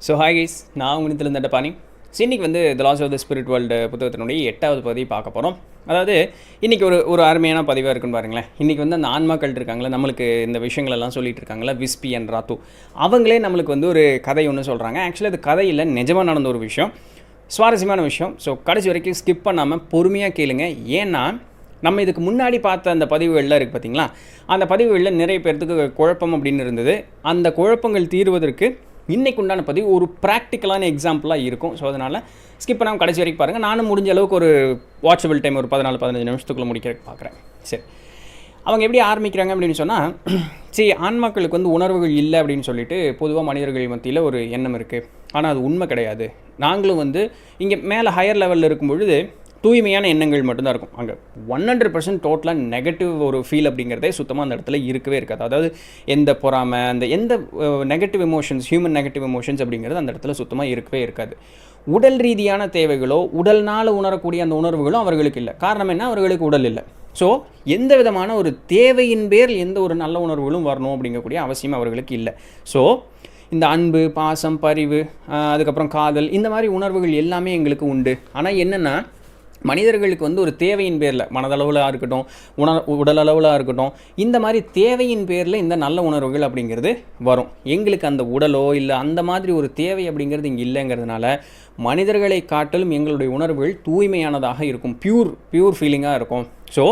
So hi guys, நான் உங்கள் இந்த பாணி. இன்னைக்கு வந்து the loss of the spirit world புத்தகத்தினுடைய 8வது பகுதி பார்க்க போகிறோம். அதாவது இன்றைக்கி ஒரு அருமையான பதிவாக இருக்குன்னு பாருங்களேன். இன்றைக்கி வந்து அந்த ஆன்மாக்கள் இருக்காங்களே, நம்மளுக்கு இந்த விஷயங்களெல்லாம் சொல்லிட்டு இருக்காங்களா, விஸ்பி அண்ட் ராத்து, அவங்களே நம்மளுக்கு வந்து ஒரு கதை ஒன்று சொல்கிறாங்க. ஆக்சுவலி அது கதையில் நிஜமாக நடந்த ஒரு விஷயம், சுவாரஸ்யமான விஷயம். ஸோ கடைசி வரைக்கும் ஸ்கிப் பண்ணாமல் பொறுமையாக கேளுங்க. ஏன்னா நம்ம இதுக்கு முன்னாடி பார்த்த அந்த பதிவுகளில் இருக்குது பார்த்தீங்களா, அந்த பதிவுகளில் நிறைய பேர்த்துக்கு குழப்பம் அப்படின்னு இருந்தது. அந்த குழப்பங்கள் தீர்வதற்கு இன்றைக்கு உண்டான பதிவு ஒரு ப்ராக்டிக்கலான எக்ஸாம்பிளாக இருக்கும். ஸோ அதனால் ஸ்கிப் பண்ணாமல் கடைசி வரைக்கும் பாருங்கள். நானும் முடிஞ்ச அளவுக்கு ஒரு வாட்சபிள் டைம் ஒரு 14-15 நிமிஷத்துக்குள்ளே முடிக்கிறதுக்கு பார்க்குறேன். சரி, அவங்க எப்படி ஆரம்பிக்கிறாங்க அப்படின்னு சொன்னால், சரி, ஆன்மாக்களுக்கு வந்து உணர்வுகள் இல்லை அப்படின்னு சொல்லிட்டு பொதுவாக மனிதர்கள் மத்தியில் ஒரு எண்ணம் இருக்குது. ஆனால் அது உண்மை கிடையாது. நாங்களும் வந்து இங்கே மேலே ஹையர் லெவலில் இருக்கும் பொழுது தூய்மையான எண்ணங்கள் மட்டும்தான் இருக்கும். அங்கே 100% டோட்டலாக நெகட்டிவ் ஒரு ஃபீல் அப்படிங்கிறதே சுத்தமாக அந்த இடத்துல இருக்கவே இருக்காது. அதாவது எந்த பொறாமை, அந்த எந்த negative emotions, human negative emotions அப்படிங்கிறது அந்த இடத்துல சுத்தமாக இருக்கவே இருக்காது. உடல் ரீதியான தேவைகளோ உடல்னால் உணரக்கூடிய அந்த உணர்வுகளும் அவர்களுக்கு இல்லை. காரணம் என்ன? அவர்களுக்கு உடல் இல்லை. ஸோ எந்த விதமான ஒரு தேவையின் பேரில் எந்த ஒரு நல்ல உணர்வுகளும் வரணும் அப்படிங்கக்கூடிய அவசியம் அவர்களுக்கு இல்லை. ஸோ இந்த அன்பு, பாசம், பரிவு, அதுக்கப்புறம் காதல், இந்த மாதிரி உணர்வுகள் எல்லாமே எங்களுக்கு உண்டு. ஆனால் என்னென்னா, மனிதர்களுக்கு வந்து ஒரு தேவையின் பேரில், மனதளவில் இருக்கட்டும், உடல் அளவில் இருக்கட்டும், இந்த மாதிரி தேவையின் பேரில் இந்த நல்ல உணர்வுகள் அப்படிங்கிறது வரும். எங்களுக்கு அந்த உடலோ இல்லை அந்த மாதிரி ஒரு தேவை அப்படிங்கிறது இங்கே இல்லைங்கிறதுனால மனிதர்களை காட்டிலும் எங்களுடைய உணர்வுகள் தூய்மையானதாக இருக்கும், பியூர் ஃபீலிங்காக இருக்கும். ஸோ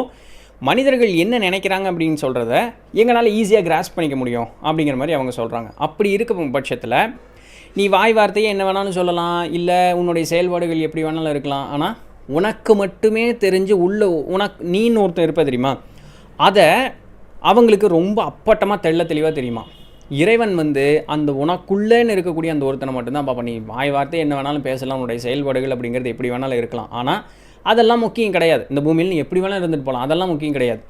மனிதர்கள் என்ன நினைக்கிறாங்க அப்படின்னு சொல்கிறத எங்களால் ஈஸியாக கிராஸ்ப் பண்ணிக்க முடியும் அப்படிங்கிற மாதிரி அவங்க சொல்கிறாங்க. அப்படி இருக்க பட்சத்தில் நீ வாய் வார்த்தையே என்ன வேணாலும் சொல்லலாம், இல்லை உன்னுடைய செயல்பாடுகள் எப்படி வேணாலும் இருக்கலாம். ஆனால் உனக்கு மட்டுமே தெரிஞ்சு நீன்னு ஒருத்தன் இருப்ப தெரியுமா, அதை அவங்களுக்கு ரொம்ப அப்பட்டமாக தெளிவாக தெரியுமா. இறைவன் வந்து அந்த உனக்குள்ளேன்னு இருக்கக்கூடிய அந்த ஒருத்தனை மட்டும்தான் பார்ப்பா. நீ வாய் வார்த்தை என்ன வேணாலும் பேசலாம், உன்னுடைய செயல்பாடுகள் அப்படிங்கிறது எப்படி வேணாலும் இருக்கலாம். ஆனால் அதெல்லாம் முக்கியம் கிடையாது. இந்த பூமியில் நீ எப்படி வேணாலும் இருந்துட்டு போகலாம், அதெல்லாம் முக்கியம் கிடையாது.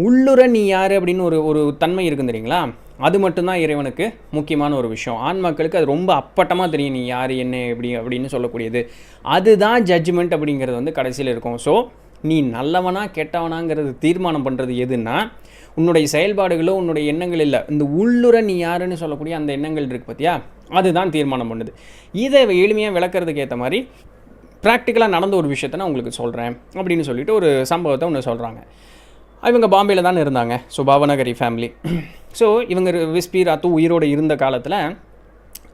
உள்ளுர நீ யார் அப்படின்னு ஒரு தன்மை இருக்குது தெரியுங்களா, அது மட்டும்தான் இறைவனுக்கு முக்கியமான ஒரு விஷயம். ஆன்மாக்களுக்கு அது ரொம்ப அப்பட்டமாக தெரியும், நீ யார் என்ன எப்படி அப்படின்னு சொல்லக்கூடியது. அதுதான் ஜட்ஜ்மெண்ட் அப்படிங்கிறது வந்து கடைசியில் இருக்கும். ஸோ நீ நல்லவனா கெட்டவனாங்கிறது தீர்மானம் பண்ணுறது எதுன்னா உன்னுடைய செயல்பாடுகளோ உன்னுடைய எண்ணங்கள் இல்லை, இந்த உள்ளுர நீ யாருன்னு சொல்லக்கூடிய அந்த எண்ணங்கள் இருக்குது பார்த்தியா, அதுதான் தீர்மானம் பண்ணுது. இதை எளிமையாக விளக்குறதுக்கு ஏற்ற மாதிரி ப்ராக்டிக்கலாக நடந்த ஒரு விஷயத்தை நான் உங்களுக்கு சொல்கிறேன் அப்படின்னு சொல்லிட்டு ஒரு சம்பவத்தை ஒன்று சொல்கிறாங்க. இவங்க பாம்பேயில் தான் இருந்தாங்க. So Bhavnagari family. ஸோ இவங்க விஸ்பி ராத்து உயிரோடு இருந்த காலத்தில்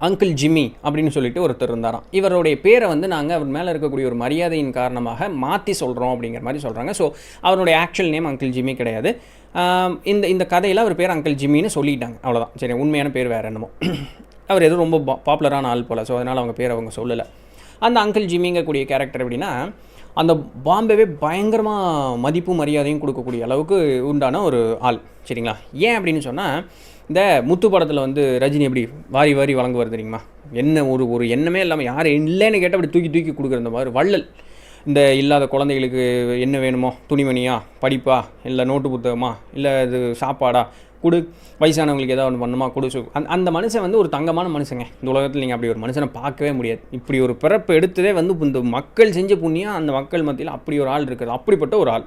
அங்கிள் ஜிம்மி அப்படின்னு சொல்லிட்டு ஒருத்தர் இருந்தாராம். இவருடைய பேரை வந்து நாங்கள் அவர் மேலே இருக்கக்கூடிய ஒரு மரியாதையின் காரணமாக மாற்றி சொல்கிறோம் அப்படிங்கிற மாதிரி சொல்கிறாங்க. ஸோ அவருடைய ஆக்சுவல் நேம் அங்கிள் ஜிம்மி கிடையாது. இந்த கதையில் அவர் பேர் அங்கிள் ஜிம்மின்னு சொல்லிட்டாங்க, அவ்வளோதான். சரி, உண்மையான பேர் வேறு என்னமோ. அவர் எதுவும் ரொம்ப பாப்புலரான ஆள் போல். ஸோ அதனால் அவங்க பேர் அவங்க சொல்லலை. அந்த அங்கிள் ஜிம்மிங்கக்கூடிய கேரக்டர் எப்படின்னா, அந்த பாம்பேவே பயங்கரமாக மதிப்பு மரியாதையும் கொடுக்கக்கூடிய அளவுக்கு உண்டான ஒரு ஆள். சரிங்களா? ஏன் அப்படின்னு சொன்னால், இந்த முத்து படத்தில் வந்து ரஜினி எப்படி வாரி வாரி வழங்குவார் தெரியுமா, என்ன ஒரு எண்ணமே இல்லாமல் யார் இல்லைன்னு கேட்டால் அப்படி தூக்கி கொடுக்குற அந்த மாதிரி வள்ளல். இந்த இல்லாத குழந்தைகளுக்கு என்ன வேணுமோ, துணிமணியா, படிப்பா, இல்லை நோட்டு புத்தகமா, இல்லை இது சாப்பாடா கொடு, வயசானவங்களுக்கு ஏதாவது ஒன்று பண்ணுமா கொடு. அந்த மனுஷன் வந்து ஒரு தங்கமான மனுஷங்க. இந்த உலகத்தில் நீங்கள் அப்படி ஒரு மனுஷனை பார்க்கவே முடியாது. இப்படி ஒரு பிறப்பு எடுத்ததே வந்து இந்த மக்கள் செஞ்ச புண்ணியம், அந்த மக்கள் மத்தியில் அப்படி ஒரு ஆள் இருக்குது. அப்படிப்பட்ட ஒரு ஆள்.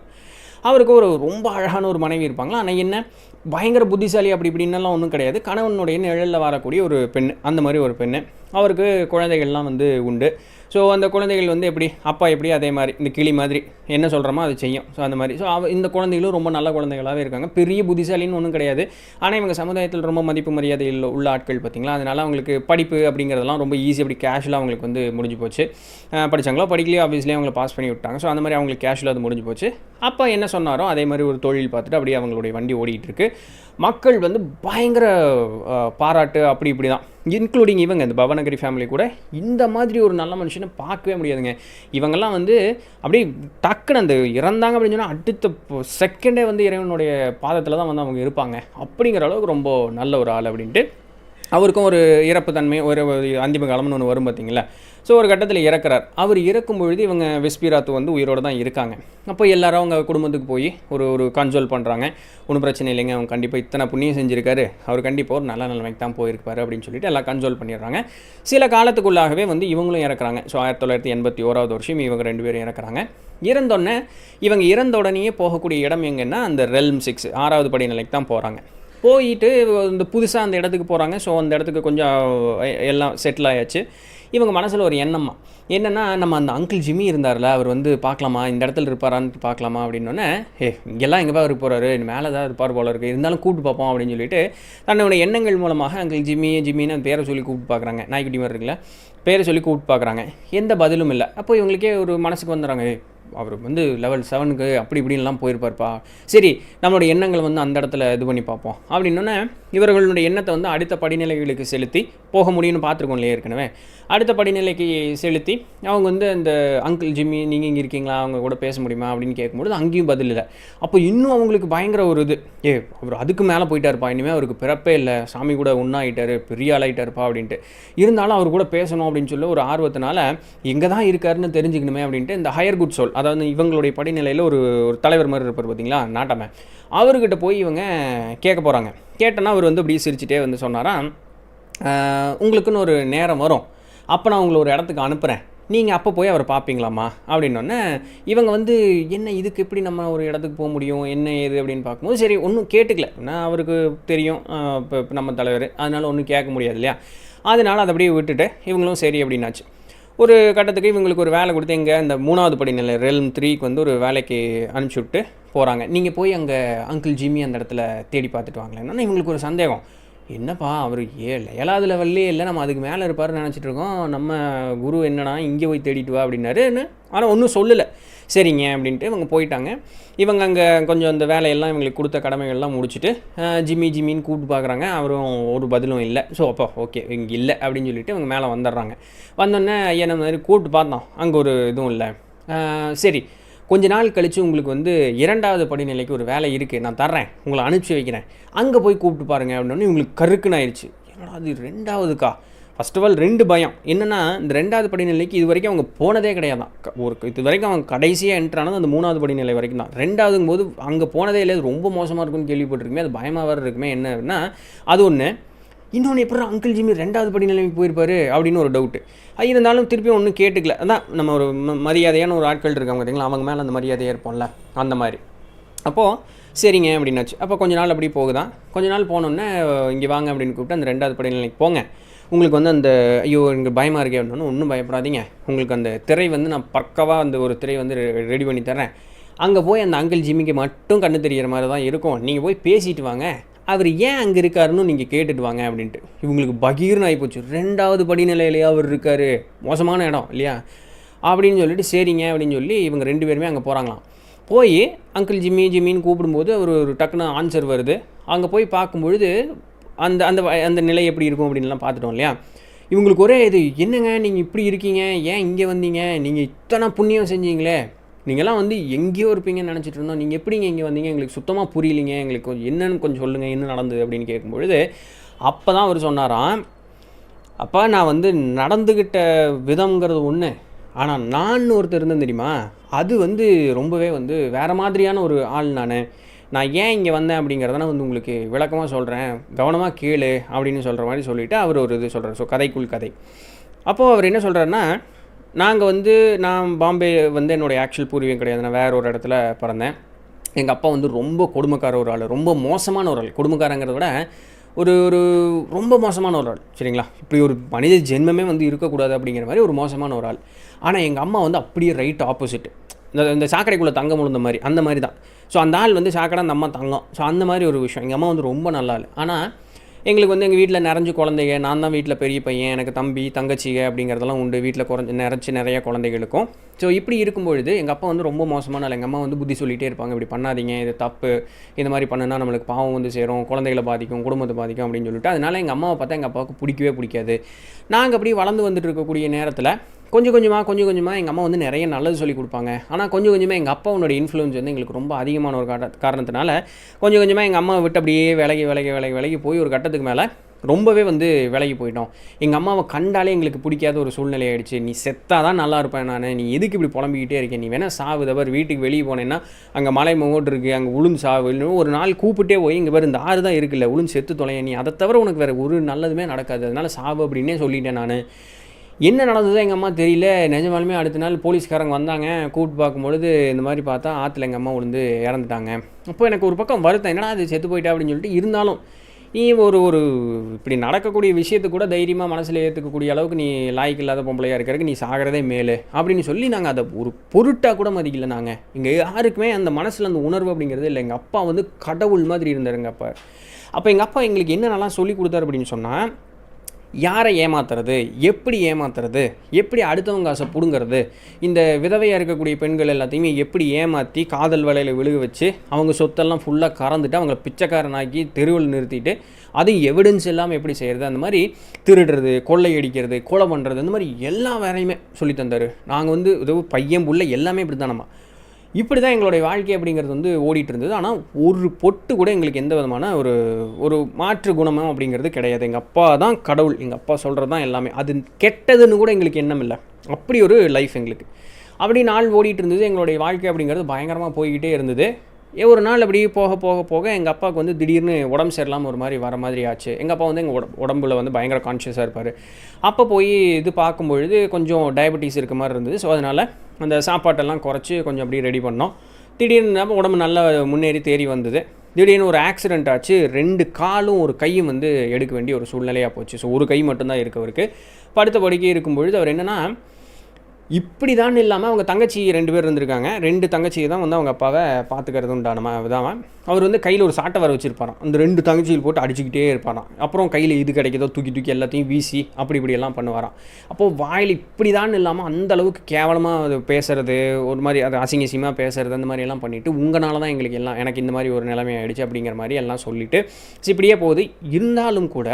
அவருக்கு ரொம்ப அழகான ஒரு மனைவி இருப்பாங்களா. ஆனால் என்ன, பயங்கர புத்திசாலி அப்படி இப்படின்னெல்லாம் ஒன்றும் கிடையாது. கணவனுடைய நிழலில் வரக்கூடிய ஒரு பெண், அந்த மாதிரி ஒரு பெண். அவருக்கு குழந்தைகள்லாம் வந்து உண்டு. ஸோ அந்த குழந்தைகள் வந்து எப்படி அப்பா எப்படி அதே மாதிரி இந்த கிளி மாதிரி என்ன சொல்கிறோமோ அது செய்யும். ஸோ அந்த மாதிரி. ஸோ இந்த குழந்தைகளும் ரொம்ப நல்ல குழந்தைகளாகவே இருக்காங்க. பெரிய புத்திசாலின்னு ஒன்றும் கிடையாது. ஆனால் இவங்க சமுதாயத்தில் ரொம்ப மதிப்பு மரியாதையில் உள்ள ஆட்கள் பார்த்திங்களா. அதனால் அவங்களுக்கு படிப்பு அப்படிங்கிறதெல்லாம் ரொம்ப ஈஸி, அப்படி கேஷுவலாக அவங்களுக்கு வந்து முடிஞ்சு போச்சு. படித்தாங்களோ படிக்கலையோ ஆஃபீஸ்லேயே அவங்கள பாஸ் பண்ணி விட்டாங்க. ஸோ அந்த மாதிரி அவங்களுக்கு கேஷுவலாக அது முடிஞ்சு போச்சு. அப்போ என்ன சொன்னாரோ அதே மாதிரி ஒரு தொழில் பார்த்துட்டு அப்படியே அவங்களுடைய வண்டி ஓடிட்டு இருக்கு. மக்கள் வந்து பயங்கர பாராட்டு அப்படி இப்படி தான், இன்க்ளூடிங் இவங்க இந்த பவநகரி ஃபேமிலி கூட. இந்த மாதிரி ஒரு நல்ல மனுஷனை பார்க்கவே முடியாதுங்க. இவங்கெல்லாம் வந்து அப்படியே டக்குன்னு அந்த இறந்தாங்க அப்படின்னு சொன்னால் அடுத்த செகண்டே வந்து இறைவனுடைய பாதத்தில் தான் வந்து அவங்க இருப்பாங்க. அப்படிங்கிற அளவுக்கு ரொம்ப நல்ல ஒரு ஆள் அப்படின்ட்டு. அவருக்கும் ஒரு இறப்பு தன்மை, ஒரு அந்திம காலம்னு ஒன்று வரும் பார்த்திங்களா. ஸோ ஒரு கட்டத்தில் இறக்குறார். அவர் இறக்கும் பொழுது இவங்க விஸ்பி ராத்து வந்து உயிரோடு தான் இருக்காங்க. அப்போ எல்லாரும் அவங்க குடும்பத்துக்கு போய் ஒரு கன்சோல் பண்ணுறாங்க. ஒன்றும் பிரச்சனை இல்லைங்க, அவங்க கண்டிப்பாக இத்தனை புண்ணியம் செஞ்சுருக்காரு, அவர் கண்டிப்பாக ஒரு நல்ல நிலைமைக்கு தான் போயிருப்பார் அப்படின்னு சொல்லிட்டு எல்லாம் கன்சோல் பண்ணிடுறாங்க. சில காலத்துக்குள்ளாகவே வந்து இவங்களும் இறக்குறாங்க. ஸோ 1981 வருஷம் இவங்க 2 பேரும் இறக்குறாங்க. இறந்தோடனே இவங்க இறந்த உடனேயே போகக்கூடிய இடம் எங்கன்னா அந்த ரெல்ம் 6 6வது படி நிலைக்கு தான் போகிறாங்க. போயிட்டு இந்த புதுசாக அந்த இடத்துக்கு போகிறாங்க. ஸோ அந்த இடத்துக்கு கொஞ்சம் எல்லாம் செட்டில் ஆயாச்சு. இவங்க மனசில் ஒரு எண்ணம்மா என்னென்னா, நம்ம அந்த அங்கிள் ஜிம்மி இருந்தார்ல, அவர் வந்து பார்க்கலாமா, இந்த இடத்துல இருப்பாரான்னு பார்க்கலாமா அப்படின்னோடனே, இங்கெல்லாம் எங்கேப்பா இருக்க போகிறாரு, மேலே தான் இருப்பார் போல இருக்குது, இருந்தாலும் கூப்பிட்டு பார்ப்போம் அப்படின்னு சொல்லிட்டு தன்னோட எண்ணங்கள் மூலமாக அங்கிள் ஜிம்மின்னு அந்த பேரை சொல்லி கூப்பிட்டு பார்க்குறாங்க. நாய்க்குட்டி மாதிரி இருக்குல்ல, பேரை சொல்லி கூப்பிட்டு பார்க்குறாங்க. எந்த பதிலும் இல்லை. அப்போ இவங்களுக்கே ஒரு மனசுக்கு வந்துடுறாங்க, அவர் வந்து லெவல் 7க்கு அப்படி இப்படின்லாம் போயிருப்பார்ப்பா, சரி நம்மளோட எண்ணங்கள் வந்து அந்த இடத்துல இது பண்ணி பார்ப்போம் அப்படின்னோடனே இவர்களுடைய எண்ணத்தை வந்து அடுத்த படிநிலைகளுக்கு செலுத்தி போக முடியும்னு பார்த்துருக்கோம் இல்லையா ஏற்கனவே. அடுத்த படிநிலைக்கு செலுத்தி அவங்க வந்து அந்த அங்கிள் ஜிம்மி நீங்கள் இங்கே இருக்கீங்களா, அவங்க கூட பேச முடியுமா அப்படின்னு கேட்கும்போது அங்கேயும் பதில் இல்லை. அப்போ இன்னும் அவங்களுக்கு பயங்கர ஒரு இது, அவர் அதுக்கு மேலே போயிட்டாருப்பா, இனிமேல் அவருக்கு பிறப்பே இல்லை, சாமி கூட ஒன்றாயிட்டார், பெரிய ஆளாயிட்டாருப்பா அப்படின்ட்டு. இருந்தாலும் அவர் கூட பேசணும் அப்படின்னு சொல்லி ஒரு ஆர்வத்தினால எங்கே தான் இருக்காருன்னு தெரிஞ்சுக்கணுமே அப்படின்ட்டு இந்த ஹையர் குட் சோல், அதாவது இவங்களுடைய படிநிலையில் ஒரு தலைவர் மாதிரி இருப்பார் பார்த்தீங்களா, நாட்டாமை, அவர்கிட்ட போய் இவங்க கேட்க போகிறாங்க. கேட்டோன்னா அவர் வந்து அப்படியே சிரிச்சுட்டே வந்து சொன்னாராம், உங்களுக்குன்னு ஒரு நேரம் வரும், அப்போ நான் உங்களை ஒரு இடத்துக்கு அனுப்புகிறேன், நீங்கள் அப்போ போய் அவரை பார்ப்பீங்களாம்மா அப்படின்னோடனே இவங்க வந்து என்ன இதுக்கு எப்படி நம்ம ஒரு இடத்துக்கு போக முடியும், என்ன ஏது அப்படின்னு பார்க்கும்போது சரி ஒன்றும் கேட்டுக்கல, நான் அவருக்கு தெரியும் இப்போ நம்ம தலைவர், அதனால் ஒன்றும் கேட்க முடியாது இல்லையா, அதனால் அதை அப்படியே விட்டுட்டு இவங்களும் சரி அப்படின்னாச்சு. ஒரு கட்டத்துக்கு இவங்களுக்கு ஒரு வேலை கொடுத்து எங்கே இந்த 3வது படிநிலை ரெல்ம் 3க்கு வந்து ஒரு வேலைக்கு அனுப்பிச்சி விட்டு போகிறாங்க. நீங்கள் போய் அங்கே அங்கிள் ஜிம்மி அந்த இடத்துல தேடி பார்த்துட்டு வாங்களேன்னா இவங்களுக்கு ஒரு சந்தேகம், என்னப்பா அவர் 7வது லெவல்லே இல்லை, நம்ம அதுக்கு மேலே இருப்பாருன்னு நினச்சிட்டு இருக்கோம், நம்ம குரு என்னன்னா இங்கே போய் தேடிட்டு வா அப்படின்னாருன்னு. ஆனால் ஒன்றும் சொல்லலை. சரிங்க அப்படின்ட்டு இவங்க போயிட்டாங்க. இவங்க அங்கே கொஞ்சம் அந்த வேலையெல்லாம் இவங்களுக்கு கொடுத்த கடமைகள்லாம் முடிச்சுட்டு ஜிம்மின்னு கூப்பிட்டு பார்க்குறாங்க. அவரும் ஒரு பதிலும் இல்லை. ஸோ அப்போ ஓகே இங்கே இல்லை அப்படின்னு சொல்லிட்டு இவங்க மேலே வந்துடுறாங்க. வந்தோடனே ஐயா நம்ம மாதிரி கூப்பிட்டு பார்த்தோம், அங்கே ஒரு இதுவும் இல்லை. சரி கொஞ்ச நாள் கழித்து உங்களுக்கு வந்து 2வது படிநிலைக்கு ஒரு வேலை இருக்குது, நான் தர்றேன், உங்களை அனுப்பிச்சி வைக்கிறேன், அங்கே போய் கூப்பிட்டு பாருங்கள் அப்படின்னோடனே இவங்களுக்கு கருக்குன்னு ஆயிடுச்சு. ஏன்னா அது 2வதுக்கா, ஃபர்ஸ்ட் ஆஃப் ஆல் 2 பயம் என்னென்னா, இந்த 2வது படிநிலைக்கு இது வரைக்கும் அவங்க போனதே கிடையாதான். இது வரைக்கும் அவங்க கடைசியாக என்ட்ரானது அந்த 3வது படிநிலை வரைக்கும் தான். 2வதுங்கும் போது அங்கே போனதே இல்லை, ரொம்ப மோசமாக இருக்குன்னு கேள்விப்பட்டிருக்குமே, அது பயமாக வேறு இருக்குமே என்ன அப்படின்னா அது ஒன்று. இன்னொன்று எப்படி அங்கிள் ஜிம்மி 2வது படிநிலைக்கு போயிருப்பார் அப்படின்னு ஒரு டவுட்டு. இருந்தாலும் திருப்பியும் ஒன்றும் கேட்டுக்கல. அதான் நம்ம ஒரு மரியாதையான ஒரு ஆட்கள் இருக்காங்க பார்த்தீங்களா, அவங்க மேலே அந்த மரியாதையாக இருப்போம்ல அந்த மாதிரி. அப்போது சரிங்க அப்படின்னாச்சு. அப்போ கொஞ்ச நாள் அப்படி போகுதான். கொஞ்ச நாள் போனோன்னே இங்கே வாங்க அப்படின்னு கூப்பிட்டு அந்த 2வது படிநிலைக்கு போங்க, உங்களுக்கு வந்து அந்த ஐயோ எனக்கு பயமாக இருக்கே அப்படின்னா ஒன்றும் பயப்படாதீங்க, உங்களுக்கு அந்த திரை வந்து நான் பக்காவாக அந்த ஒரு திரை வந்து ரெடி பண்ணி தரேன், அங்கே போய் அந்த அங்கிள் ஜிம்மிக்கு மட்டும் கண்ணு தெரிகிற மாதிரி தான் இருக்கும், நீங்கள் போய் பேசிட்டு வாங்க, அவர் ஏன் அங்கே இருக்காருன்னு நீங்கள் கேட்டுட்டு வாங்க அப்படின்ட்டு. இவங்களுக்கு பகீர்னு ஆகிப்போச்சு, 2வது படிநிலையிலேயே அவர் இருக்கார், மோசமான இடம் இல்லையா அப்படின்னு சொல்லிட்டு சரிங்க அப்படின்னு சொல்லி இவங்க 2 பேருமே அங்கே போகிறாங்களாம். போய் அங்கிள் ஜிம்மின்னு கூப்பிடும்போது ஒரு டக்குன்னு ஆன்சர் வருது. அங்கே போய் பார்க்கும்பொழுது அந்த அந்த அந்த நிலை எப்படி இருக்கும் அப்படின்லாம் பார்த்துட்டோம் இல்லையா. இவங்களுக்கு ஒரே இது, என்னங்க நீங்கள் இப்படி இருக்கீங்க, ஏன் இங்கே வந்தீங்க, நீங்கள் இத்தனை புண்ணியம் செஞ்சீங்களே, நீங்கள்லாம் வந்து எங்கேயோ இருப்பீங்கன்னு நினச்சிட்டு இருந்தோம், நீங்கள் எப்படிங்க இங்கே வந்தீங்க, எங்களுக்கு சுத்தமாக புரியலிங்க, எங்களுக்கு கொஞ்சம் என்னன்னு கொஞ்சம் சொல்லுங்கள், என்ன நடந்தது அப்படின்னு கேட்கும்பொழுது அப்போ தான் அவர் சொன்னாராம், அப்போ நான் வந்து நடந்துக்கிட்ட விதம்ங்கிறது ஒன்று, ஆனால் நான் ஒருத்தர் இருந்தேன் தெரியுமா, அது வந்து ரொம்பவே வந்து வேறு மாதிரியான ஒரு ஆள். நான் ஏன் இங்கே வந்தேன் அப்படிங்கிறத நான் வந்து உங்களுக்கு விளக்கமாக சொல்கிறேன், கவனமாக கேளு அப்படின்னு சொல்கிற மாதிரி சொல்லிவிட்டு அவர் ஒரு இது சொல்கிறார். ஸோ கதைக்குள் கதை. அப்போது அவர் என்ன சொல்கிறாருன்னா, நான் பாம்பே வந்து என்னோடய ஆக்சுவல் பூர்வீகம் கிடையாது, நான் வேறு ஒரு இடத்துல பிறந்தேன். எங்கள் அப்பா வந்து ரொம்ப கொடுமைக்கார ஒரு ஆள், ரொம்ப மோசமான ஒரு ஆள். கொடுமைக்காரங்கிறத விட ஒரு ரொம்ப மோசமான ஒரு ஆள், சரிங்களா. இப்படி ஒரு மனித ஜென்மமே வந்து இருக்கக்கூடாது அப்படிங்கிற மாதிரி ஒரு மோசமான ஒரு ஆள். ஆனால் எங்கள் அம்மா வந்து அப்படியே ரைட் ஆப்போசிட், இந்த சாக்கடைக்குள்ளே தங்கம் விழுந்த மாதிரி அந்த மாதிரி தான். ஸோ அந்த ஆள் வந்து சாக்கடை, அந்த அம்மா தங்கம். ஸோ அந்த மாதிரி ஒரு விஷயம். எங்கள் அம்மா வந்து ரொம்ப நல்ல ஆள். ஆனால் எங்களுக்கு வந்து எங்கள் வீட்டில் நிறைஞ்சு குழந்தைங்க, நான் தான் வீட்டில் பெரிய பையன், எனக்கு தம்பி தங்கச்சிங்க அப்படிங்கிறதெல்லாம் உண்டு, வீட்டில் நிறைய குழந்தைகளுக்கும். ஸோ இப்படி இருக்கும்பொழுது எங்கள் அப்பா வந்து ரொம்ப மோசமான ஆள். எங்கள் அம்மா வந்து புத்தி சொல்லிகிட்டே இருப்பாங்க, இப்படி பண்ணாதீங்க, இது தப்பு, இந்த மாதிரி பண்ணுனா நம்மளுக்கு பாவம் வந்து சேரும், குழந்தைகளை பாதிக்கும், குடும்பத்தை பாதிக்கும் அப்படின்னு சொல்லிட்டு. அதனால் எங்கள் அம்மாவை பார்த்தா எங்கள் அப்பாவுக்கு பிடிக்கவே பிடிக்காது. நாங்கள் அப்படி வளர்ந்து வந்துட்டு இருக்கக்கூடிய நேரத்தில் கொஞ்சம் கொஞ்சமாக எங்கள் அம்மா வந்து நிறைய நல்லது சொல்லி கொடுப்பாங்க. ஆனால் கொஞ்சம் கொஞ்சமாக எங்கள் அப்பாவோட இன்ஃப்ளூயன்ஸ் வந்து எங்களுக்கு ரொம்ப அதிகமான ஒரு காரணத்தினால கொஞ்சம் கொஞ்சமாக எங்கள் அம்மாவை விட்டு அப்படியே விலகி போய் ஒரு கட்டத்துக்கு மேலே ரொம்பவே வந்து விலகி போயிட்டோம். எங்கள் அம்மாவை கண்டாலே எங்களுக்கு பிடிக்காத ஒரு சூழ்நிலை ஆகிடுச்சு. நீ செத்தா தான் நல்லா இருப்பேன் நான், நீ எதுக்கு இப்படி புலம்பிக்கிட்டே இருக்கேன், நீ வேணால் சாவு, தவிர வீட்டுக்கு வெளியே போனேன்னா அங்கே மலை மோட்டு இருக்குது, அங்கே உளுந்து சாவு, இன்னும் ஒரு நாள் கூப்பிட்டே போய் இங்கே வேறு இந்த ஆறு தான் இருக்குல்ல, உளுந்து செத்து தொலைய, நீ அதை தவிர உனக்கு வேறு ஒரு நல்லதுமே நடக்காது, அதனால் சாவு அப்படின்னே சொல்லிட்டேன் நான். என்ன நடந்ததோ எங்கள் அம்மா தெரியல. நிஜமாலுமே அடுத்த நாள் போலீஸ்காரங்க வந்தாங்க. கூப்பிட்டு பார்க்கும்பொழுது இந்த மாதிரி பார்த்தா ஆற்றுல எங்கள் அம்மா விழுந்து இறந்துட்டாங்க. அப்போ எனக்கு ஒரு பக்கம் வருத்தம், என்னடா அது செத்து போயிட்டா அப்படின்னு சொல்லிட்டு. இருந்தாலும் நீ ஒரு ஒரு இப்படி நடக்கக்கூடிய விஷயத்தை கூட தைரியமாக மனசில் ஏற்றுக்கக்கூடிய அளவுக்கு நீ லாய்க்கு இல்லாத பொம்பளையாக இருக்கிறதுக்கு நீ சாகிறதே மேலு அப்படின்னு சொல்லி நாங்கள் அதை ஒரு பொருட்டாக கூட மதிக்கல. நாங்கள் இங்கே யாருக்குமே அந்த மனசில் அந்த உணர்வு அப்படிங்கிறது இல்லை. எங்கள் அப்பா வந்து கடவுள் மாதிரி இருந்தாருங்க அப்போ. அப்போ எங்கள் அப்பா எங்களுக்கு என்னென்னலாம் சொல்லி கொடுத்தாரு அப்படின்னு சொன்னால், யாரை ஏமாத்துறது, எப்படி ஏமாத்துறது, எப்படி அடுத்தவங்க காசை பிடுங்கிறது, இந்த விதவையாக இருக்கக்கூடிய பெண்கள் எல்லாத்தையுமே எப்படி ஏமாற்றி காதல் வலையில் விழுக வச்சு அவங்க சொத்தெல்லாம் ஃபுல்லாக கறந்துட்டு அவங்கள பிச்சைக்காரனாக்கி தெருவில் நிறுத்திட்டு அதுவும் எவிடன்ஸ் இல்லாமல் எப்படி செய்கிறது, அந்த மாதிரி திருடுறது, கொள்ளையடிக்கிறது, கொலை பண்ணுறது, இந்த மாதிரி எல்லா வேலையுமே சொல்லி தந்தார். நாங்கள் வந்து ஏதோ பையன் புள்ள எல்லாமே இப்படி தான். நம்ம இப்படி தான் எங்களுடைய வாழ்க்கை அப்படிங்கிறது வந்து ஓடிட்டு இருந்தது. ஆனால் ஒரு பொட்டு கூட எங்களுக்கு எந்த விதமான ஒரு ஒரு மாற்று குணமும் அப்படிங்கிறது கிடையாது. எங்கள் அப்பா தான் கடவுள், எங்கள் அப்பா சொல்கிறது தான் எல்லாமே. அது கெட்டதுன்னு கூட எங்களுக்கு எண்ணம் இல்லை. அப்படி ஒரு லைஃப் எங்களுக்கு. அப்படி நாள் ஓடிட்டு இருந்தது. எங்களுடைய வாழ்க்கை அப்படிங்கிறது பயங்கரமாக போய்கிட்டே இருந்தது. ஒரு நாள் அப்படி போக போக போக எங்கள் அப்பாவுக்கு வந்து திடீர்னு உடம்பு சரியில்லாமல் ஒரு மாதிரி வர மாதிரி ஆச்சு. எங்கள் அப்பா வந்து எங்கள் உடம்புல வந்து பயங்கர கான்ஷியஸாக இருப்பார். அப்போ போய் இது பார்க்கும்பொழுது கொஞ்சம் டயபெட்டிஸ் இருக்க மாதிரி இருந்தது. ஸோ அதனால் அந்த சாப்பாட்டெல்லாம் குறைச்சி கொஞ்சம் அப்படி ரெடி பண்ணோம். திடீர்னு உடம்பு நல்லா முன்னேறி தேறி வந்தது. திடீர்னு ஒரு ஆக்சிடெண்ட் ஆச்சு. 2 காலும் ஒரு கையும் வந்து எடுக்க வேண்டிய ஒரு சூழ்நிலையாக போச்சு. ஸோ ஒரு கை மட்டும்தான் இருக்கவருக்கு. படுத்த படுக்கை இருக்கும்பொழுது அவர் என்னென்னா, இப்படி தான் இல்லாமல் அவங்க தங்கச்சி 2 பேர் இருந்திருக்காங்க. 2 தங்கச்சியை தான் வந்து அவங்க அப்பாவை பார்த்துக்கிறது உண்டான விதாம. அவர் வந்து கையில் ஒரு சாட்டை வர வச்சுருப்பாராம். அந்த 2 தங்கச்சியில் போட்டு அடிச்சுக்கிட்டே இருப்பாராம். அப்புறம் கையில் இது கிடைக்கிறதோ தூக்கி தூக்கி எல்லாத்தையும் வீசி அப்படி இப்படியெல்லாம் பண்ணுவாராம். அப்போது வாயில் இப்படி தான் இல்லாமல் அந்த அளவுக்கு கேவலமாக அது பேசுகிறது, ஒரு மாதிரி அது அசிங்கசியமாக பேசுகிறது, அந்த மாதிரியெல்லாம் பண்ணிவிட்டு உங்களால் தான் எங்களுக்கு எல்லாம், எனக்கு இந்த மாதிரி ஒரு நிலைமை ஆகிடுச்சு அப்படிங்கிற மாதிரி எல்லாம் சொல்லிவிட்டு இப்படியே போகுது. இருந்தாலும் கூட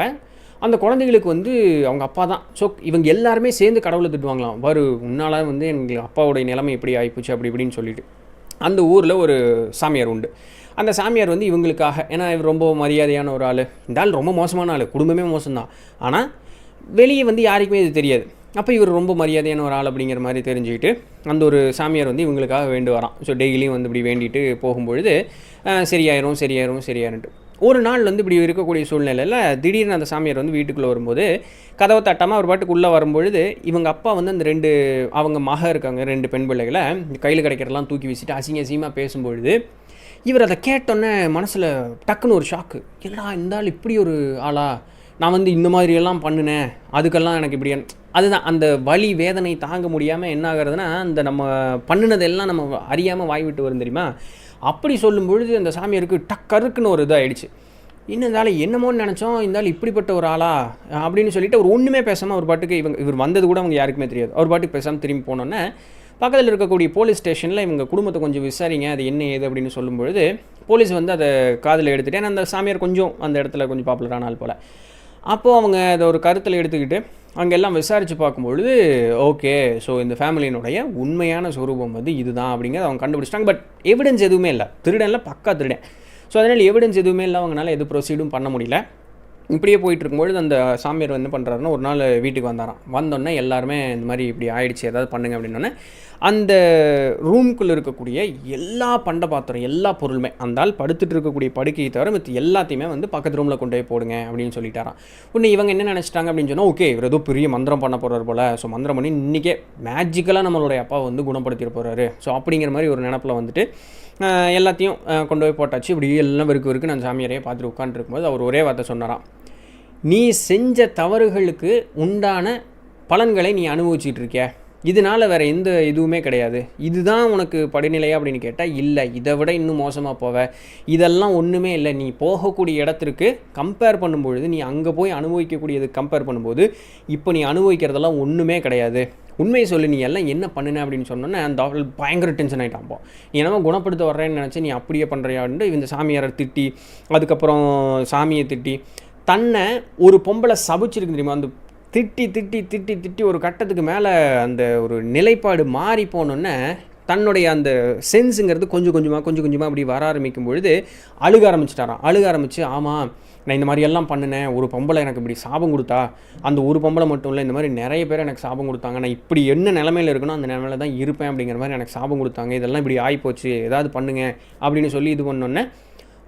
அந்த குழந்தைகளுக்கு வந்து அவங்க அப்பா தான். ஸோ இவங்க எல்லாருமே சேர்ந்து கடவுளை திட்டுவாங்களாம். உன்னால் வந்து எங்கள் அப்பாவுடைய நிலைமை எப்படி ஆகிப்போச்சு அப்படி இப்படின்னு சொல்லிட்டு. அந்த ஊரில் ஒரு சாமியார் உண்டு. அந்த சாமியார் வந்து இவங்களுக்காக, ஏன்னா இவர் ரொம்ப மரியாதையான ஒரு ஆள், இந்த ஆள் ரொம்ப மோசமான ஆள், குடும்பமே மோசம்தான், ஆனால் வெளியே வந்து யாருக்குமே இது தெரியாது. அப்போ இவர் ரொம்ப மரியாதையான ஒரு ஆள் அப்படிங்கிற மாதிரி தெரிஞ்சுக்கிட்டு அந்த ஒரு சாமியார் வந்து இவங்களுக்காக வேண்டு வரான். ஸோ டெய்லியும் வந்து இப்படி வேண்டிட்டு போகும்பொழுது சரியாயிரும்ன்ட்டு ஒரு நாள் வந்து இப்படி இருக்கக்கூடிய சூழ்நிலையில் திடீர்னு அந்த சாமியார் வந்து வீட்டுக்குள்ளே வரும்போது கதவை தட்டாமல் அவர் பாட்டுக்குள்ளே வரும்பொழுது இவங்க அப்பா வந்து அந்த 2 அவங்க மக இருக்காங்க, 2 பெண் பிள்ளைகளை கையில் கிடைக்கிறதெல்லாம் தூக்கி வீசிட்டு அசிங்கமாக பேசும்பொழுது இவர் அதை கேட்டோன்னே மனசில் டக்குன்னு ஒரு ஷாக்கு. என்னடா இந்த ஆள் இப்படி ஒரு ஆளா, நான் வந்து இந்த மாதிரியெல்லாம் பண்ணினேன், அதுக்கெல்லாம் எனக்கு இப்படி. அதுதான் அந்த வலி வேதனை தாங்க முடியாமல் என்ன ஆகிறதுனா, அந்த நம்ம பண்ணினதெல்லாம் நம்ம அறியாமல் வாய் விட்டு வரும் தெரியுமா. அப்படி சொல்லும் பொழுது அந்த சாமியாருக்கு டக்கருக்குன்னு ஒரு இதாகிடுச்சு. இன்னும் இருந்தாலும் என்னமோன்னு நினச்சோம், இருந்தாலும் இப்படிப்பட்ட ஒரு ஆளா அப்படின்னு சொல்லிட்டு அவர் ஒன்றுமே பேசாமல் ஒரு பாட்டுக்கு இவர் வந்தது கூட அவங்க யாருக்குமே தெரியாது. அவர் பாட்டுக்கு பேசாமல் திரும்பி போனோன்னே பக்கத்தில் இருக்கக்கூடிய போலீஸ் ஸ்டேஷனில் இவங்க குடும்பத்தை கொஞ்சம் விசாரிங்க, அது என்ன ஏது அப்படின்னு சொல்லும்பொழுது போலீஸ் வந்து அதை காதில் எடுத்துகிட்டு, ஏன்னா அந்த சாமியார் கொஞ்சம் அந்த இடத்துல கொஞ்சம் பாப்புலரான ஆள் போல். அப்போது அவங்க அதை ஒரு கருத்தில் எடுத்துக்கிட்டு அங்கே எல்லாம் விசாரித்து பார்க்கும்பொழுது ஓகே, ஸோ இந்த ஃபேமிலியினுடைய உண்மையான ஸ்வரூபம் வந்து இதுதான் அப்படிங்கிறத அவங்க கண்டுபிடிச்சிட்டாங்க. பட் எவிடன்ஸ் எதுவுமே இல்லை, திருடனில் பக்கா திருடன். ஸோ அதனால் எவிடன்ஸ் எதுவுமே இல்லை, அவங்களால எது ப்ரொசீடும் பண்ண முடியல. இப்படியே போயிட்டு இருக்கும்பொழுது அந்த சாமியார் என்ன பண்ணுறாருன்னா, ஒரு நாள் வீட்டுக்கு வந்தாராம். வந்தோடனே எல்லாருமே இந்த மாதிரி இப்படி ஆயிடுச்சு, ஏதாவது பண்ணுங்க அப்படின்னோடனே அந்த ரூம்குள்ளே இருக்கக்கூடிய எல்லா பண்ட பாத்திரம் எல்லா பொருளுமே, அந்த ஆள் படுத்துட்டு இருக்கக்கூடிய படுக்கையை தவிர மற்ற எல்லாத்தையுமே வந்து பக்கத்து ரூமில் கொண்டு போய் போடுங்க அப்படின்னு சொல்லிட்டாராம். உடனே இவங்க என்ன நினச்சிட்டாங்க அப்படின்னு சொன்னால், ஓகே இவர் ஏதோ பெரிய மந்திரம் பண்ண போகிறார் போல், ஸோ மந்திரம் பண்ணி இன்றைக்கே மேஜிக்கலாக நம்மளுடைய அப்பா வந்து குணப்படுத்திட்டு போகிறாரு, ஸோ அப்படிங்கிற மாதிரி ஒரு நினப்பில் வந்துட்டு எல்லாத்தையும் கொண்டு போய் போட்டாச்சு. இப்படி எல்லாம் வெறுக்கு நான் சாமியாரையே பார்த்துட்டு உட்காந்துருக்கும்போது அவர் ஒரே வார்த்தை சொன்னாராம், நீ செஞ்ச தவறுகளுக்கு உண்டான பலன்களை நீ அனுபவிச்சுட்டு இருக்கிய, இதனால் வேறு எந்த இதுவுமே கிடையாது, இதுதான் உனக்கு படிநிலையா அப்படின்னு கேட்டால் இல்லை, இதை விட இன்னும் மோசமாக போவ, இதெல்லாம் ஒன்றுமே இல்லை, நீ போகக்கூடிய இடத்திற்கு கம்பேர் பண்ணும்பொழுது, நீ அங்கே போய் அனுபவிக்கக்கூடியது கம்பேர் பண்ணும்போது இப்போ நீ அனுபவிக்கிறதெல்லாம் ஒன்றுமே கிடையாது, உண்மையை சொல்லி நீ எல்லாம் என்ன பண்ணுன அப்படின்னு சொன்னோன்னே அந்த ஆள் பயங்கர டென்ஷன் ஆகிட்டான். அப்போ நீ என்னமோ குணப்படுத்த வர்றேன்னு நினச்சி நீ அப்படியே பண்ணுறியான்னு இந்த சாமியாரை திட்டி, அதுக்கப்புறம் சாமியை திட்டி, தன்னை ஒரு பொம்பளை சபிச்சிருக்கு தெரியுமா, அந்த திட்டி திட்டி திட்டி திட்டி ஒரு கட்டத்துக்கு மேலே அந்த ஒரு நிலைப்பாடு மாறி போனோன்னே தன்னுடைய அந்த சென்ஸுங்கிறது கொஞ்சம் கொஞ்சமாக அப்படி வர ஆரம்பிக்கும் பொழுது அழுக ஆரம்பித்து ஆமாம் நான் இந்த மாதிரியெல்லாம் பண்ணினேன், ஒரு பொம்பளை எனக்கு இப்படி சாபம் கொடுத்தா, அந்த ஒரு பொம்பளை மட்டும் இல்லை, இந்த மாதிரி நிறைய பேர் எனக்கு சாபம் கொடுத்தாங்க, நான் இப்படி என்ன நிலமையில் இருக்கணும் அந்த நிலமையில தான் இருப்பேன் அப்படிங்கிற மாதிரி எனக்கு சாபம் கொடுத்தாங்க, இதெல்லாம் இப்படி ஆகிப்போச்சு, ஏதாவது பண்ணுங்க அப்படின்னு சொல்லி இது பண்ணோன்னே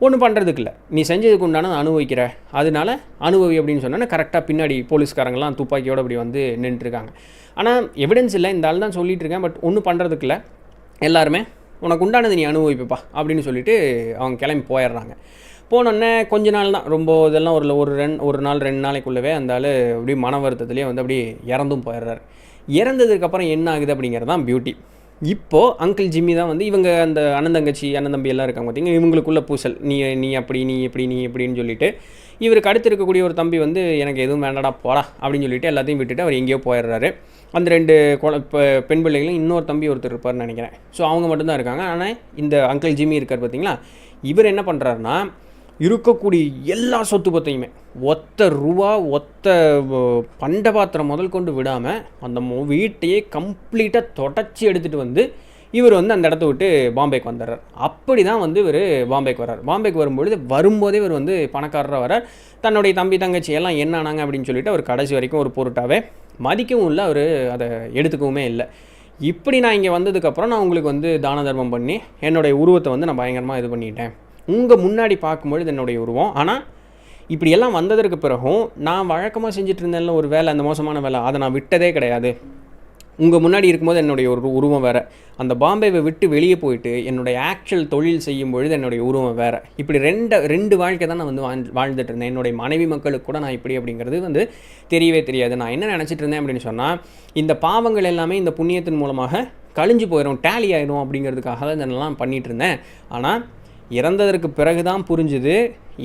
ஒன்றும் பண்ணுறதுக்கு இல்லை, நீ செஞ்சதுக்கு உண்டான அனுபவிக்கிற, அதனால அனுபவி அப்படின்னு சொன்னோன்னா கரெக்டாக பின்னாடி போலீஸ்காரங்களாம் துப்பாக்கியோடு அப்படி வந்து நின்றுட்டுருக்காங்க. ஆனால் எவிடன்ஸ் இல்லை, இந்த ஆள் தான் சொல்லிகிட்டு இருக்கேன், பட் ஒன்றும் பண்ணுறதுக்கு இல்லை, எல்லாருமே உனக்கு உண்டானது நீ அனுபவிப்பா அப்படின்னு சொல்லிட்டு அவங்க கிளம்பி போயிடுறாங்க. போனோடனே கொஞ்ச நாள் தான், ரொம்ப இதெல்லாம் ஒரு நாள் 2 நாளைக்குள்ளவே அந்த ஆள் அப்படியே மன வருத்தத்துலேயே வந்து அப்படியே இறந்தும் போயிடுறாரு. இறந்ததுக்கப்புறம் என்ன ஆகுது அப்படிங்கிறது தான் பியூட்டி. இப்போது அங்கிள் ஜிம்மி தான் வந்து இவங்க அந்த அண்ணன் தம்பி எல்லாம் இருக்காங்க பார்த்தீங்கன்னா, இவங்களுக்குள்ள பூசல், நீ அப்படி நீ எப்படின்னு சொல்லிட்டு இவருக்கு அடுத்து இருக்கக்கூடிய ஒரு தம்பி வந்து எனக்கு எதுவும் வேண்டாடா போடா அப்படின்னு சொல்லிட்டு எல்லாத்தையும் விட்டுட்டு அவர் எங்கேயோ போயிடுறாரு. அந்த 2 பெண் பிள்ளைகளும் இன்னொரு தம்பி ஒருத்தர் இருப்பார்னு நினைக்கிறேன். ஸோ அவங்க மட்டும்தான் இருக்காங்க. ஆனால் இந்த அங்கிள் ஜிம்மி இருக்கார் பார்த்தீங்களா, இவர் என்ன பண்ணுறாருனா இருக்கக்கூடிய எல்லா சொத்து பத்தையுமே ஒத்த ரூபா பண்ட பாத்திரம் முதல் கொண்டு விடாமல் அந்த வீட்டையே கம்ப்ளீட்டாக தொடச்சி எடுத்துகிட்டு வந்து இவர் வந்து அந்த இடத்த விட்டு பாம்பேக்கு வந்துடுறார். அப்படி தான் வந்து இவர் பாம்பேக்கு வர்றார். பாம்பேக்கு வரும்போதே இவர் வந்து பணக்காரராக வர்றார். தன்னுடைய தம்பி தங்கச்சி எல்லாம் என்ன ஆனாங்க அப்படின்னு சொல்லிட்டு அவர் கடைசி வரைக்கும் ஒரு பொருட்டாகவே மதிக்கவும் இல்லை, அவர் அதை எடுத்துக்கவுமே இல்லை. இப்படி நான் இங்கே வந்ததுக்கப்புறம் நான் உங்களுக்கு வந்து தான தர்மம் பண்ணி என்னுடைய உருவத்தை வந்து நான் பயங்கரமாக இது பண்ணிட்டேன், உங்கள் முன்னாடி பார்க்கும்பொழுது என்னுடைய உருவம். ஆனால் இப்படியெல்லாம் வந்ததற்கு பிறகும் நான் வழக்கமாக செஞ்சுட்டு இருந்தேன்ல ஒரு வேலை, அந்த மோசமான வேலை, அதை நான் விட்டதே கிடையாது. உங்கள் முன்னாடி இருக்கும்போது என்னுடைய ஒரு உருவம் வேறு, அந்த பாம்பேவை விட்டு வெளியே போயிட்டு என்னுடைய ஆக்சுவல் தொழில் செய்யும் பொழுது என்னுடைய உருவம் வேறு. இப்படி ரெண்டு வாழ்க்கை தான் நான் வந்து வாழ்ந்துட்டு இருந்தேன். என்னுடைய மனைவி மக்களுக்கு கூட நான் இப்படி அப்படிங்கிறது வந்து தெரியவே தெரியாது. நான் என்ன நினச்சிட்டு இருந்தேன் அப்படின்னு சொன்னால், இந்த பாவங்கள் எல்லாமே இந்த புண்ணியத்தின் மூலமாக கழிஞ்சு போயிடும், டேலி ஆகிடும் அப்படிங்கிறதுக்காக தான் இதெல்லாம் பண்ணிகிட்டு இருந்தேன். ஆனால் இறந்ததற்கு பிறகு தான் புரிஞ்சுது,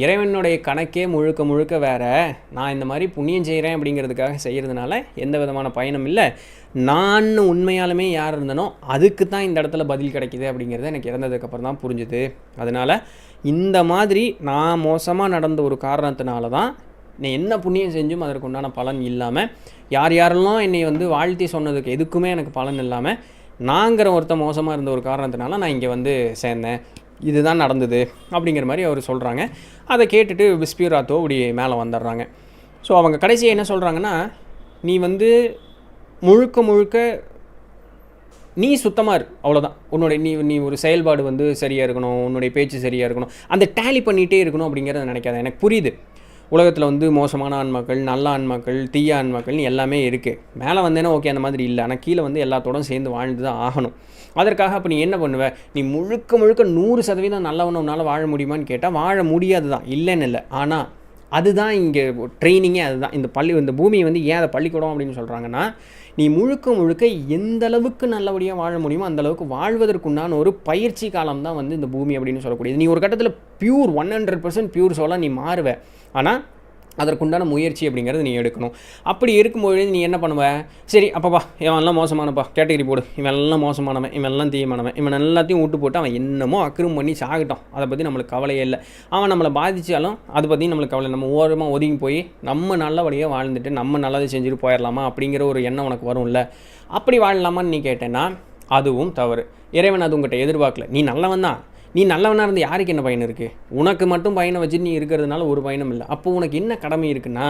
இறைவனுடைய கணக்கே முழுக்க வேறு. நான் இந்த மாதிரி புண்ணியம் செய்கிறேன் அப்படிங்கிறதுக்காக செய்கிறதுனால எந்த விதமான பயனும் இல்லை. நான் உண்மையாலுமே யார் இருந்தனோ அதுக்கு தான் இந்த இடத்துல பதில் கிடைக்கிது அப்படிங்கிறது எனக்கு இறந்ததுக்கப்புறம் தான் புரிஞ்சுது. அதனால் இந்த மாதிரி நான் மோசமாக நடந்த ஒரு காரணத்தினால தான் நீ என்ன புண்ணியம் செஞ்சும் அதற்கு உண்டான பலன் இல்லாமல், யாரெல்லாம் என்னை வந்து வாழ்த்தி சொன்னதுக்கு எதுக்குமே எனக்கு பலன் இல்லாமல் நாங்கிற ஒருத்தர் மோசமாக இருந்த ஒரு காரணத்தினால நான் இங்கே வந்து சேர்ந்தேன், இதுதான் நடந்தது அப்படிங்கிற மாதிரி அவர் சொல்கிறாங்க. அதை கேட்டுட்டு விஸ்பியூராத்தோ அப்படி மேலே வந்துடுறாங்க. ஸோ அவங்க கடைசியாக என்ன சொல்கிறாங்கன்னா, நீ வந்து முழுக்க நீ சுத்தமாக இரு, அவ்வளோதான். உன்னுடைய நீ ஒரு செயல்பாடு வந்து சரியாக இருக்கணும், உன்னுடைய பேச்சு சரியாக இருக்கணும், அந்த டேலி பண்ணிகிட்டே இருக்கணும் அப்படிங்கிறத நினைக்காத. எனக்கு புரியுது, உலகத்தில் வந்து மோசமான ஆன்மாக்கள், நல்ல ஆன்மாக்கள், தீய ஆன்மாக்கள்னு எல்லாமே இருக்குது. மேலே வந்தேன்னா ஓகே அந்த மாதிரி இல்லை, ஆனால் கீழே வந்து எல்லாத்தோடும் சேர்ந்து வாழ்ந்து தான் ஆகணும். அதற்காக அப்போ நீ என்ன பண்ணுவ, நீ முழுக்க 100% நல்லவன உன்னால் வாழ முடியுமான்னு கேட்டால் வாழ முடியாது தான், இல்லைன்னு இல்லை. ஆனால் அதுதான் இங்கே ட்ரைனிங்கே, அதுதான் இந்த பூமியை வந்து ஏன் அதை பள்ளிக்கூடம் அப்படின்னு சொல்கிறாங்கன்னா, நீ முழுக்க எந்த அளவுக்கு நல்லபடியாக வாழ முடியுமோ அந்த அளவுக்கு வாழ்வதற்குண்டான ஒரு பயிற்சி காலம் தான் வந்து இந்த பூமி அப்படின்னு சொல்லக்கூடியது. நீ ஒரு கட்டத்தில் 100% பியூர் சோலாக நீ மாறுவ, ஆனால் அதற்குண்டான முயற்சி அப்படிங்கிறது நீ எடுக்கணும். அப்படி இருக்கும்போது நீ என்ன பண்ணுவ, சரி அப்பப்பா இவன்லாம் மோசமானப்பா, கேட்டகரி போடு, இவெல்லாம் மோசமானவன், இவெல்லாம் தீயமானவன், இவன் எல்லாத்தையும் விட்டு போட்டு அவன் என்னமோ அக்கிரம் பண்ணி சாகட்டும், அதை பற்றி நம்மளுக்கு கவலையே இல்லை. அவன் நம்மளை பாதித்தாலும் அதை பற்றி நம்மளுக்கு கவலை, நம்ம ஓரமாக ஒதுங்கி போய் நம்ம நல்லபடியாக வாழ்ந்துட்டு நம்ம நல்லதை செஞ்சுட்டு போயிடலாமா அப்படிங்கிற ஒரு எண்ணம் உனக்கு வரும்ல. அப்படி வாழலாமான்னு நீ கேட்டேன்னா அதுவும் தவறு. இறைவன் அது உங்கள்கிட்ட எதிர்பார்க்கல. நீ நல்லவன் தான், நீ நல்லவனாக இருந்து யாருக்கு என்ன பயன் இருக்குது? உனக்கு மட்டும் பயனை வச்சு நீ இருக்கிறதுனால ஒரு பயனும் இல்லை. அப்போ உனக்கு என்ன கடமை இருக்குன்னா,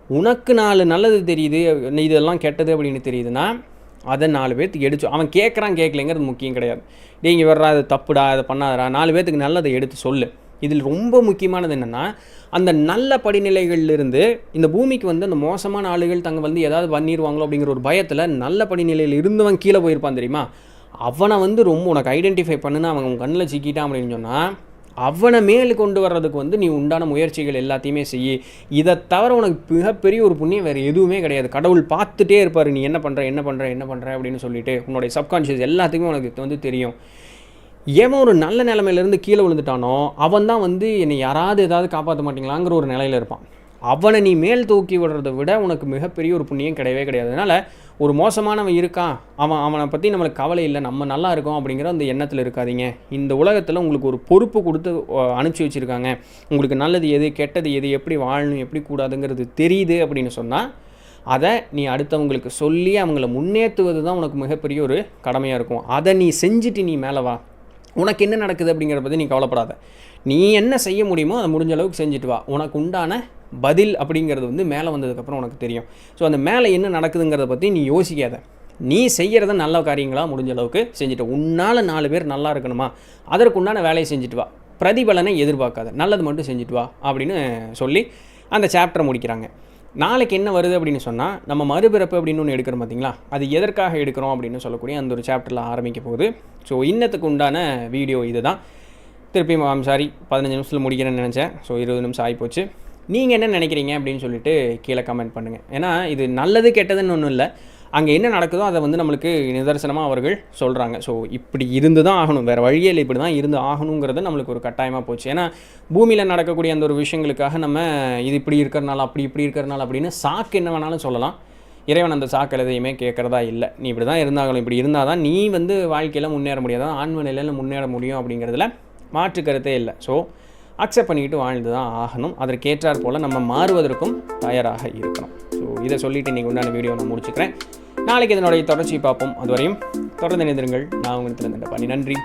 உனக்கு 4 நல்லது தெரியுது, இதெல்லாம் கெட்டது அப்படின்னு தெரியுதுன்னா அதை 4 பேர்த்துக்கு எடுத்து, அவன் கேட்கலைங்கிறது முக்கியம் கிடையாது. நீங்கள் வர்றா அது தப்புடா, அதை பண்ணாதடா, 4 பேர்த்துக்கு நல்லதை எடுத்து சொல்லு. இதில் ரொம்ப முக்கியமானது என்னென்னா, அந்த நல்ல படிநிலைகளிலிருந்து இந்த பூமிக்கு வந்து அந்த மோசமான ஆளுகள் தங்க வந்து ஏதாவது பண்ணிடுவாங்களோ அப்படிங்கிற ஒரு பயத்தில் நல்ல படிநிலையில் இருந்தவன் கீழே போயிருப்பான் தெரியுமா, அவனை வந்து ரொம்ப உனக்கு ஐடென்டிஃபை பண்ணுன்னா அவன் உன் கண்ணில் சிக்கிட்டான் அப்படின்னு சொன்னால் அவனை மேலே கொண்டு வர்றதுக்கு வந்து நீ உண்டான முயற்சிகள் எல்லாத்தையுமே செய்யி. இதை தவிர உனக்கு மிகப்பெரிய ஒரு புண்ணியம் வேறு எதுவுமே கிடையாது. கடவுள் பார்த்துட்டே இருப்பார், நீ என்ன பண்ணுற அப்படின்னு சொல்லிட்டு உன்னுடைய சப்கான்ஷியஸ் எல்லாத்துக்குமே உனக்கு வந்து தெரியும். ஏன் ஒரு நல்ல நிலைமையிலேருந்து கீழே விழுந்துட்டானோ அவன் தான் வந்து என்னை யாராவது ஏதாவது காப்பாற்ற மாட்டீங்களாங்கிற ஒரு நிலையில் இருப்பான். அவனை நீ மேல் தூக்கி விடுறதை விட உனக்கு மிகப்பெரிய ஒரு புண்ணியம் கிடையவே கிடையாது. அதனால் ஒரு மோசமானவன் இருக்கான், அவனை பற்றி நம்மளுக்கு கவலை இல்லை, நம்ம நல்லா இருக்கோம் அப்படிங்கிற அந்த எண்ணத்தில் இருக்காதீங்க. இந்த உலகத்தில் உங்களுக்கு ஒரு பொறுப்பு கொடுத்து அனுப்பிச்சி வச்சுருக்காங்க. உங்களுக்கு நல்லது எது கெட்டது எது, எப்படி வாழணும் எப்படி கூடாதுங்கிறது தெரியுது அப்படின்னு சொன்னால் அதை நீ அடுத்தவங்களுக்கு சொல்லி அவங்கள முன்னேற்றுவது தான் உனக்கு மிகப்பெரிய ஒரு கடமையாக இருக்கும். அதை நீ செஞ்சுட்டு நீ மேலே வா. உனக்கு என்ன நடக்குது அப்படிங்கிறத பற்றி நீ கவலைப்படாத. நீ என்ன செய்ய முடியுமோ அதை முடிஞ்ச அளவுக்கு செஞ்சுட்டு வா. உனக்கு உண்டான பதில் அப்படிங்கிறது வந்து மேலே வந்ததுக்கப்புறம் உனக்கு தெரியும். ஸோ அந்த மேலே என்ன நடக்குதுங்கிறத பற்றி நீ யோசிக்காத. நீ செய்கிறத நல்ல காரியங்களாக முடிஞ்ச அளவுக்கு செஞ்சுட்டு, உன்னால் 4 பேர் நல்லா இருக்கணுமா அதற்கு உண்டான வேலையை செஞ்சுட்டு வா. பிரதிபலனை எதிர்பார்க்காத, நல்லது மட்டும் செஞ்சுட்டு வா அப்படின்னு சொல்லி அந்த சாப்டரை முடிக்கிறாங்க. நாளைக்கு என்ன வருது அப்படின்னு சொன்னால், நம்ம மறுபிறப்பு அப்படின்னு ஒன்று எடுக்கிறோம் பார்த்தீங்களா, அது எதற்காக எடுக்கிறோம் அப்படின்னு சொல்லக்கூடிய அந்த ஒரு சாப்டரில் ஆரம்பிக்க போகுது. ஸோ இன்னத்துக்கு உண்டான வீடியோ இது தான். திருப்பி சாரி 15 நிமிஷத்தில் முடிக்கிறேன்னு நினச்சேன். ஸோ 20 நிமிஷம் ஆகிப்போச்சு. நீங்கள் என்ன நினைக்கிறீங்க அப்படின்னு சொல்லிட்டு கீழே கமெண்ட் பண்ணுங்கள். ஏன்னா இது நல்லது கெட்டதுன்னு ஒன்றும் இல்லை, அங்கே என்ன நடக்குதோ அதை வந்து நம்மளுக்கு நிதர்சனமாக அவர்கள் சொல்கிறாங்க. ஸோ இப்படி இருந்து தான் ஆகணும், வேறு வழியில் இப்படி தான் இருந்து ஆகணுங்கிறது நம்மளுக்கு ஒரு கட்டாயமாக போச்சு. ஏன்னா பூமியில் நடக்கக்கூடிய அந்த ஒரு விஷயங்களுக்காக நம்ம இது இப்படி இருக்கிறனால அப்படி இப்படி இருக்கிறனால அப்படின்னு சாக்கு என்ன வேணாலும் சொல்லலாம். இறைவன் அந்த சாக்கள் எதையுமே கேட்குறதா இல்லை. நீ இப்படி தான் இருந்தாலும், இப்படி இருந்தால் தான் நீ வந்து வாழ்க்கையில் முன்னேற முடியாதான், ஆன்ம நிலையில் முன்னேற முடியும் அப்படிங்கிறதுல மாற்று கருத்தே இல்லை. ஸோ அக்செப்ட் பண்ணிக்கிட்டு வாழ்ந்து தான் ஆகணும். அதற்கேற்றார் போல் நம்ம மாறுவதற்கும் தயாராக இருக்கணும். ஸோ இதை சொல்லிவிட்டு இன்றைக்கி உண்டான வீடியோ நான் முடிச்சுக்கிறேன். நாளைக்கு இதனுடைய தொடர்ச்சி பார்ப்போம். அதுவரையும் தொடர்ந்து இணைந்திருங்கள். நான் உங்களுக்கு தண்டபாணி. நன்றி.